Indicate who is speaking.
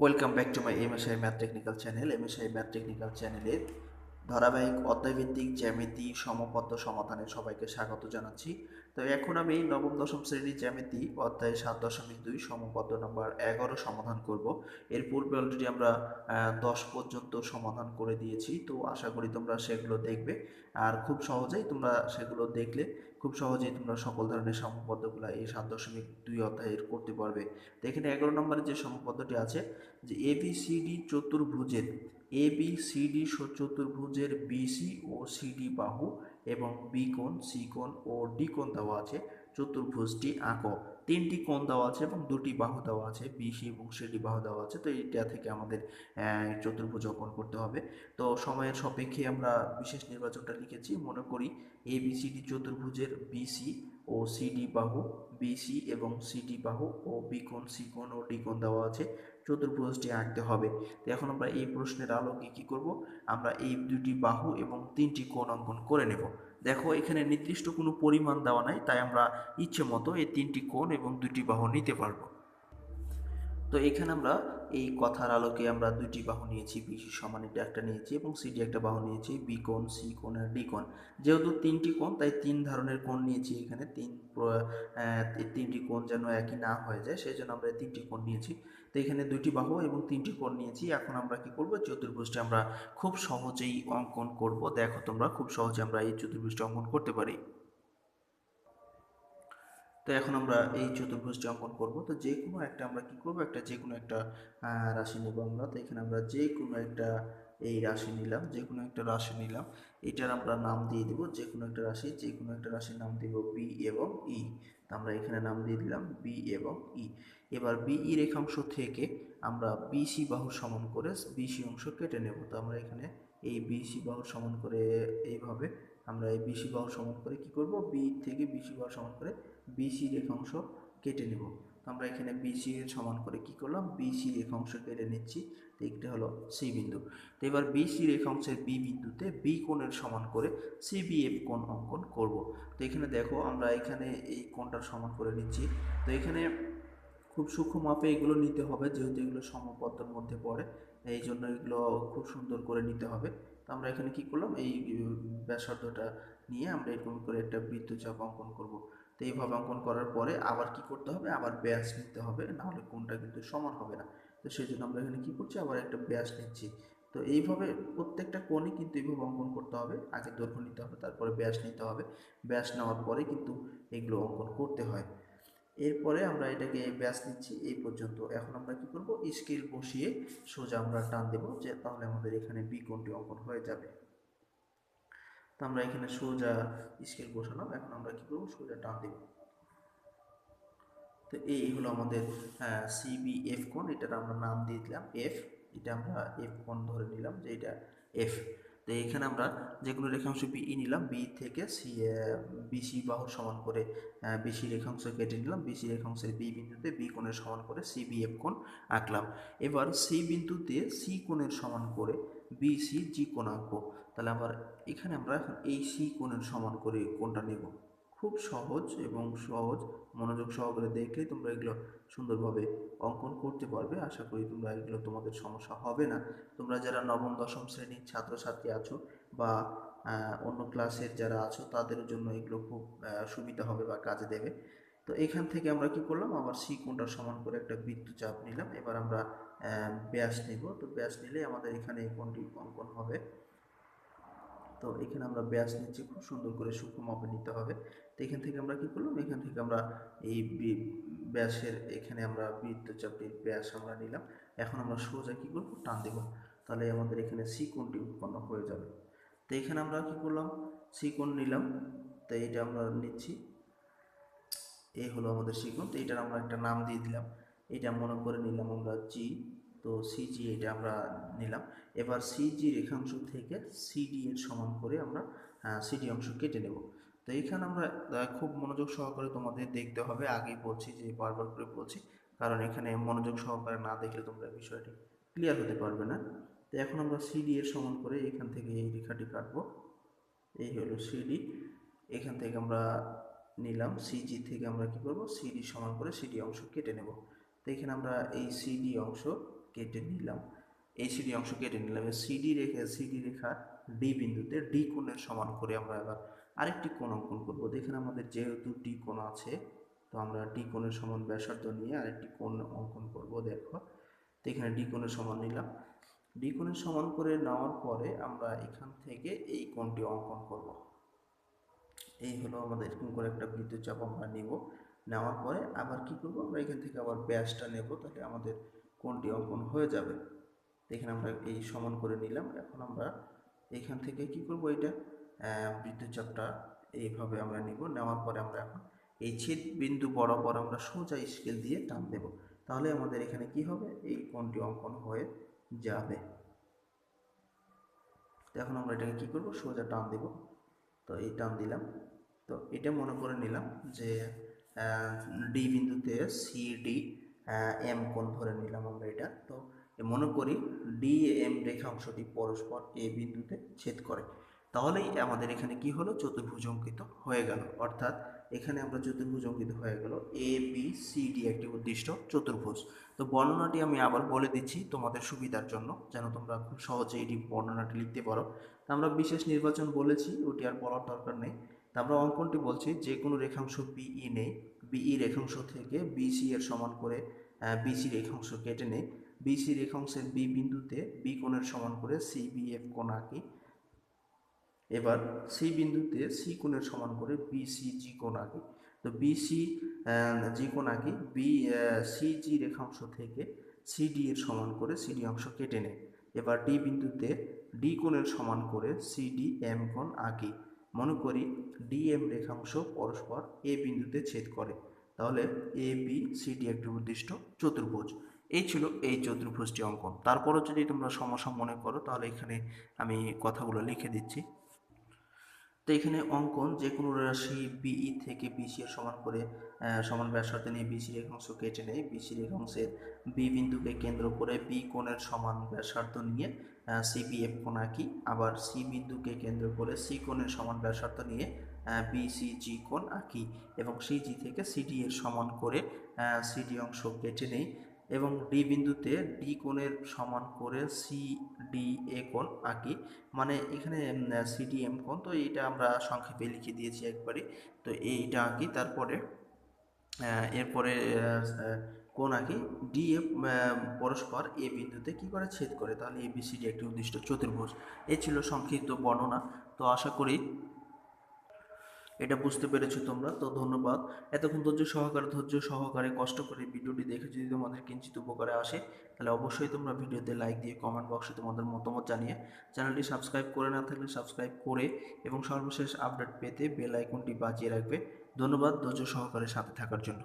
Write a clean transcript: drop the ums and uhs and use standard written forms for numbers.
Speaker 1: Welcome back to my MSI math technical channel. MSI math technical চ্যানেলের ধারাবাহিক অধ্যায়ভিত্তিক জ্যামিতি সমপদ্য সমাধানে সবাইকে স্বাগত জানাচ্ছি। তো এখন আমি নবম-দশম শ্রেণীর জ্যামিতি অধ্যায় 7.2 সমপদ্য নম্বর 11 সমাধান করব। এর পূর্বে অলরেডি আমরা 10 পর্যন্ত সমাধান করে দিয়েছি, তো আশা করি তোমরা সেগুলো দেখবে। আর খুব সহজেই তোমরা সেগুলো দেখলে খুব সহজেই তোমরা সকল ধরনের সমপদ্যগুলো এই 7.2 অধ্যায়ের করতে পারবে। তো এখানে 11 নম্বরের যে সমপদ্যটি আছে, যে এবিসিডি চতুর্ভুজের এবিসিডি চতুর্ভুজের বিসি ও সিডি বাহু এবং বি কোণ, সি কোণ ও ডি কোণ দেওয়া আছে। চতুর্ভুজটি আঁকো। তিনটি কোণ দেওয়া আছে এবং দুটি বাহু দেওয়া আছে, বিসি এবং সিডি বাহু দেওয়া আছে। তো এইটা থেকে আমাদের চতুর্ভুজ অঙ্কন করতে হবে। তো সময়ের সাপেক্ষে আমরা বিশেষ নির্বাচনটা লিখেছি। মনে করি এবিসিডি চতুর্ভুজের বিসি ও সিডি বাহু, বিসি এবং সিডি বাহু ও বি কোণ, সি কোণ ও ডি কোণ দেওয়া আছে। চতুর্ভুজটি আঁকতে হবে। তো এখন আমরা এই প্রশ্নের আলোকে কি করব, আমরা এই দুটি বাহু এবং তিনটি কোণ অঙ্কন করে নেব। দেখো এখানে নির্দিষ্ট কোনো পরিমাণ দেওয়া নাই, তাই আমরা ইচ্ছে মতো এই তিনটি কোণ এবং দুটি বাহু নিতে পারবো। তো এখানে আমরা এই কথার আলোকে আমরা দুটি বাহু নিয়েছি, বিসি সমান এটা একটা নিয়েছি এবং সিডি একটা বাহু নিয়েছি, বি কোণ, সি কোণ আর ডি কোণ। যেহেতু তিনটি কোণ তাই তিন ধরনের কোণ নিয়েছি। এখানে তিনটি কোণ যেন একই না হয়ে যায়, সেই জন্য আমরা তিনটি কোণ নিয়েছি। তো এখানে দুটি বাহু এবং তিনটি কোণ নিয়েছি। এখন আমরা কি করব, চতুর্ভুজটি আমরা খুব সহজেই অঙ্কন করব। দেখো তোমরা খুব সহজে আমরা এই চতুর্ভুজটি অঙ্কন করতে পারি। তো এখন আমরা এই চতুর্ভুজটি অঙ্কন করব। তো যে কোনো একটা আমরা কি করব, যে কোনো একটা রাশি নেব আমরা। তো এখানে আমরা যে কোনো একটা এই রাশি নিলাম, যে কোনো একটা রাশি নিলাম। এটার আমরা নাম দিয়ে দিব যে কোনো একটা রাশি, যে কোনো একটা রাশির নাম দিব বি এবং ই। তো আমরা এখানে নাম দিয়ে দিলাম বি এবং ই। এবার বিই রেখাংশ থেকে আমরা বিসি বাহুর সমান করে বিসি অংশ কেটে নেব। তো আমরা এখানে এই বিসি বাহুর সমান করে এইভাবে আমরা এই বিসি বাহুর সমান করে কি করব, বি থেকে বিসি বাহুর সমান করে বিসি রেখাংশ কেটে নেব। তো আমরা এখানে বিসি এর সমান করে কি করলাম, বিসি রেখাংশ কেটে নিচ্ছি। তো এইটা হলো সি বিন্দু। তো এবার বিসি রেখাংশের বি বিন্দুতে বি কোণের সমান করে সিবিএফ কোণ অঙ্কন করব। তো এখানে দেখো আমরা এখানে এই কোণটার সমান করে নিচ্ছি। তো এখানে খুব সূক্ষ্ম মাপে এগুলো নিতে হবে, যেহেতু এগুলো সমপদ্মের মধ্যে পড়ে, এই জন্য এগুলো খুব সুন্দর করে নিতে হবে। তো আমরা এখানে কি করলাম, এই ব্যাসার্ধটা নিয়ে আমরা এরকম করে একটা বৃত্তচাপ অঙ্কন করব। তো এইভাবে অঙ্কন করার পরে আবার কি করতে হবে, আবার ব্যাস নিতে হবে, নাহলে কোণটা কিন্তু সমান হবে না। তো সেই জন্য আমরা এখানে কি করছি, আবার একটা ব্যাস নিচ্ছি। তো এইভাবে প্রত্যেকটা কোণই কিন্তু এইভাবে অঙ্কন করতে হবে। আগে দৈর্ঘ্য নিতে হবে, তারপরে ব্যাস নিতে হবে। ব্যাস নেওয়ার পরে কিন্তু এগুলো অঙ্কন করতে হয়। এরপরে আমরা এটাকে ব্যাস নিচ্ছি এই পর্যন্ত। এখন আমরা কি করব, স্কেল বসিয়ে সোজা আমরা টান দেব, যে তাহলে আমাদের এখানে বি কোণটি অঙ্কন হয়ে যাবে। তো আমরা এখানে সোজা স্কেল বসালাম। এখন আমরা কি করব, সোজা টান দেব। তো এই হলো আমাদের সিবিএফ কোণ। এটার আমরা নাম দিয়ে দিলাম এফ। এটা আমরা এফ কোণ ধরে নিলাম যে এটা এফ। তো এখানে আমরা যে কোনো রেখাংশ বিই নিলাম, বি থেকে বিসি বাহুর সমান করে বিসি রেখাংশ কেটে নিলাম। বিসি রেখাংশের বি বিন্দুতে বি কোণের সমান করে সিবিএফ কোণ আঁকলাম। এবার সি বিন্দুতে সি কোণের সমান করে বিসি জি কোণ আঁকবো। তাহলে আবার এখানে আমরা এখন এই সি কোণের সমান করে কোণটা নেব। খুব সহজ এবং সহজ, মনোযোগ সহকারে দেখলে তোমরা এগুলো সুন্দরভাবে অঙ্কন করতে পারবে। আশা করি তোমরা এগুলো তোমাদের সমস্যা হবে না। তোমরা যারা নবম-দশম শ্রেণীর ছাত্রছাত্রী আছো বা অন্য ক্লাসের যারা আছো, তাদের জন্য এগুলো খুব সুবিধা হবে বা কাজে দেবে। তো এখান থেকে আমরা কি করলাম, আবার সি কোণটার সমান করে একটা বৃত্তচাপ নিলাম। এবার আমরা ব্যাস নিব। তো ব্যাস নিলে আমাদের এখানে এই কোণটি অঙ্কন হবে। তো এখানে আমরা ব্যাস নিচ্ছি, খুব সুন্দর করে সূক্ষ্ম মাপে নিতে হবে। তো এখান থেকে আমরা কি করলাম, এখান থেকে আমরা এই ব্যাসের এখানে আমরা বৃত্তচাপের ব্যাস আমরা নিলাম। এখন আমরা সোজা কি করব, টান দেব। তাহলে আমাদের এখানে সি কোণটি উৎপন্ন হয়ে যাবে। তো এখানে আমরা কি করলাম, সি কোণ নিলাম। তো এইটা আমরা নিচ্ছি, এই হলো আমাদের সি কোণ। তো এটার আমরা একটা নাম দিয়ে দিলাম। এটা মনে করে নিলাম আমরা জি। তো সিজি এটা আমরা নিলাম। এবার সিজি রেখাংশ থেকে সিডি এর সমান করে আমরা সিডি অংশ কেটে নেব। তো এখানে আমরা খুব মনোযোগ সহকারে তোমাদের দেখতে হবে। আগেই বলছি যে বারবার করে বলছি, কারণ এখানে মনোযোগ সহকারে না দেখলে তোমরা বিষয়টি ক্লিয়ার হতে পারবে না। তো এখন আমরা সিডি এর সমান করে এখান থেকে এই রেখাটি কাটবো। এই হলো সিডি। এখান থেকে আমরা নিলাম সিজি থেকে আমরা কি করব, সিডি সমান করে সিডি অংশ কেটে নেব। তো এখানে আমরা এই সিডি অংশ কেটে নিলাম, এইচডি অংশ কেটে নিলাম। সিডি রেখা ডি বিন্দুতে ডি কোণের সমান করে আমরা এবার আরেকটি কোণ অঙ্কন করব। দেখেন আমাদের যেহেতু ডি কোণ আছে, তো আমরা ডি কোণের সমান ব্যাসার্ধ নিয়ে আরেকটি কোণ অঙ্কন করব। দেখো, তো এখানে ডি কোণের সমান নিলাম। ডি কোণের সমান করে নেওয়ার পরে আমরা এখান থেকে এই কোণটি অঙ্কন করব। এই হলো আমাদের এরকম করে একটা বৃত্তচাপ আমরা নেব। নেওয়ার পরে আবার কি করব, আমরা এখান থেকে আবার ব্যাসটা নেব, তাহলে আমাদের কোণটি অঙ্কন হয়ে যাবে। এখানে আমরা এই সমান করে নিলাম। এখন আমরা এখান থেকে কি করব, এটা বৃত্তচাপটা এইভাবে আমরা নিব। নেওয়ার পরে আমরা এখন এই ছেদ বিন্দু বরাবর আমরা সোজা স্কেল দিয়ে টান দেব, তাহলে আমাদের এখানে কি হবে, এই কোণটি অঙ্কন হয়ে যাবে। তো এখন আমরা এটাকে কি করব, সোজা টান দেব। তো এই টান দিলাম। তো এটা মনে করে নিলাম যে ডি বিন্দুতে সিডি এম কোণ ধরে নিলাম আমরা এটা। তো মনে করি ডি এম রেখাংশটি পরস্পর এ বিন্দুতে ছেদ করে, তাহলেই আমাদের এখানে কি হলো, চতুর্ভুজ অঙ্কিত হয়ে গেল। অর্থাৎ এখানে আমরা চতুর্ভুজ অঙ্কিত হয়ে গেল, এ বি সি ডি একটি উদ্দিষ্ট চতুর্ভুজ। তো বর্ণনাটি আমি আবার বলে দিচ্ছি তোমাদের সুবিধার জন্য, যেন তোমরা খুব সহজে এটি বর্ণনাটি লিখতে পারো। আমরা বিশেষ নির্বাচন বলেছি, ওটি আর বলার দরকার নেই। আমরা অঙ্কনটি বলছি, যে কোনো রেখাংশ বিই নেই, বিই রেখাংশ থেকে বিসি এর সমান করে বিসি রেখাংশ কেটে নেই, বিসি রেখাংশের বি বিন্দুতে বি কোণের সমান করে সিবিএফ কোণ আঁকি। এবার সি বিন্দুতে সি কোণের সমান করে বিসিজি কোণ আঁকি। তো বিসি জি কোণ আঁকি, সিজি রেখাংশ থেকে সিডি এর সমান করে সিডি অংশ কেটে নেই। এবার ডি বিন্দুতে ডি কোণের সমান করে সিডি এম কোণ আঁকি। মনে করি ডিএম রেখাংশ পরস্পর এ বিন্দুতে ছেদ করে, তাহলে এ বি সিডি একটি উদ্দিষ্ট চতুর্ভুজ। এই ছিল এই চতুর্ভুজটি অঙ্কন। তারপরও যদি তোমরা সমস্যা মনে করো, তাহলে এখানে আমি কথাগুলো লিখে দিচ্ছি। তো এখানে অঙ্কন, যে কোনো রাশি বিই থেকে বিসি এর সমান করে সমান ব্যাসার্ধ নিয়ে বিসি রেখাংশ কেটে নেই। বিসি রেখাংশের বি বিন্দুকে কেন্দ্র করে বি কোণের সমান ব্যাসার্ধ নিয়ে সিবিএফ কোণ আঁকি। আবার সি বিন্দুকে কেন্দ্র করে সি কোণের সমান ব্যাসার্ধ নিয়ে বিসিজি কোণ আঁকি, এবং সিজি থেকে সিডি এর সমান করে সিডি অংশ কেটে নেই, এবং ডি বিন্দুতে ডি কোণের সমান করে সিডি এ কোণ আঁকি। মানে এখানে সিডিএম কোণ, তো এইটা আমরা সংক্ষেপে লিখে দিয়েছি একবারে। তো এইটা আঁকি, তারপরে এরপরে কোণ আঁকি, ডিএফ পরস্পর এ বিন্দুতে কি করে ছেদ করে, তাহলে এবিসিডি একটি উদ্দিষ্ট চতুর্ভুজ। এই ছিল সংক্ষিপ্ত বর্ণনা। তো আশা করি এটা বুঝতে পেরেছো তোমরা। তো ধন্যবাদ এতক্ষণ ধৈর্য সহকারে কষ্ট করে ভিডিওটি দেখে। যদি তোমাদের কিঞ্চিত উপকারে আসে, তাহলে অবশ্যই তোমরা ভিডিওতে লাইক দিয়ে কমেন্ট বক্সে তোমাদের মতামত জানিয়ে, চ্যানেলটি সাবস্ক্রাইব করে না থাকলে সাবস্ক্রাইব করে এবং সর্বশেষ আপডেট পেতে বেল আইকনটি বাজিয়ে রাখবে। ধন্যবাদ ধৈর্য সহকারে সাথে থাকার জন্য।